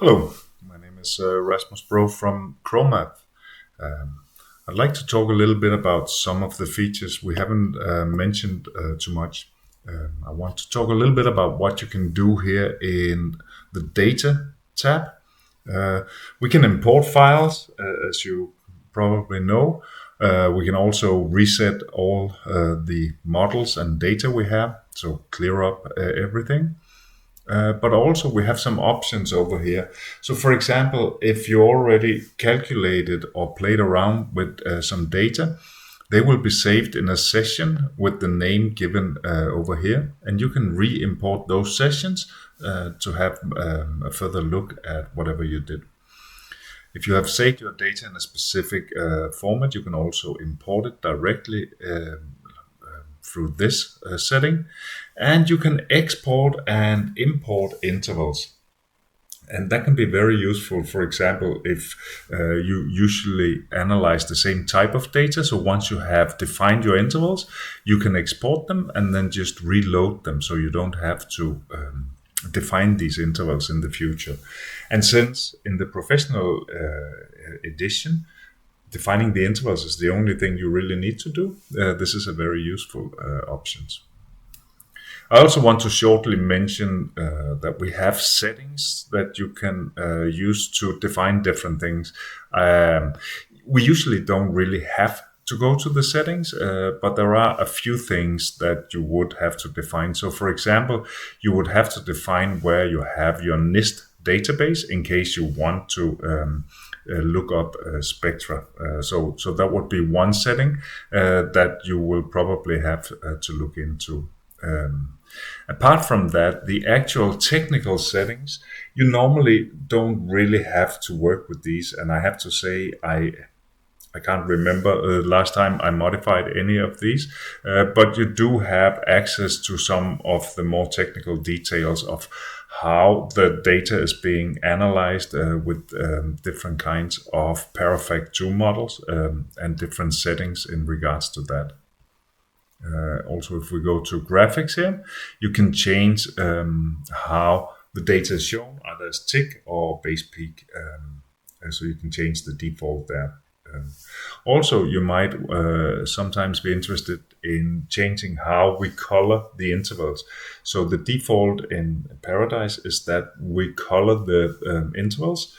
Hello, my name is Rasmus Bro from Chromap. Um, I'd like to talk a little bit about some of the features we haven't mentioned too much. I want to talk a little bit about what you can do here in the Data tab. Uh, we can import files, as you probably know. We can also reset all the models and data we have, so clear up everything. But also we have some options over here. So for example, if you already calculated or played around with some data, they will be saved in a session with the name given over here. And you can re-import those sessions to have a further look at whatever you did. If you have saved your data in a specific format, you can also import it directly through this setting. And you can export and import intervals. And that can be very useful, for example, if you usually analyze the same type of data. So once you have defined your intervals, you can export them and then just reload them so you don't have to define these intervals in the future. And since in the professional edition, defining the intervals is the only thing you really need to do, this is a very useful option. I also want to shortly mention that we have settings that you can use to define different things. We usually don't really have to go to the settings, but there are a few things that you would have to define. So, for example, you would have to define where you have your NIST database in case you want to look up spectra. So that would be one setting that you will probably have to look into. Apart from that, the actual technical settings, you normally don't really have to work with these. And I have to say, I can't remember the last time I modified any of these, but you do have access to some of the more technical details of how the data is being analyzed with different kinds of Parafact 2 models and different settings in regards to that. Also, if we go to graphics here, you can change how the data is shown, either as tick or base peak. So you can change the default there. Also, you might sometimes be interested in changing how we color the intervals. So the default in Paradise is that we color the intervals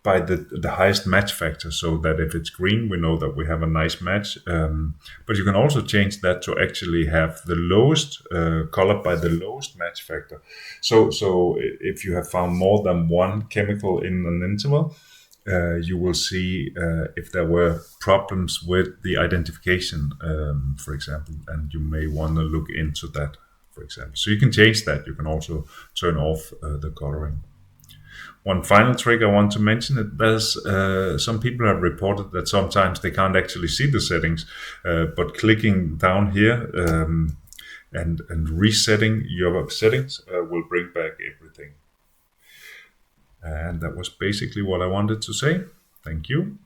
by the highest match factor, so that if it's green, we know that we have a nice match. But you can also change that to actually have the lowest colored by the lowest match factor. So if you have found more than one chemical in an interval, you will see if there were problems with the identification, for example, and you may want to look into that, for example. So you can change that. You can also turn off the coloring. One final trick I want to mention is there's some people have reported that sometimes they can't actually see the settings, but clicking down here and resetting your settings will bring back everything. And that was basically what I wanted to say. Thank you.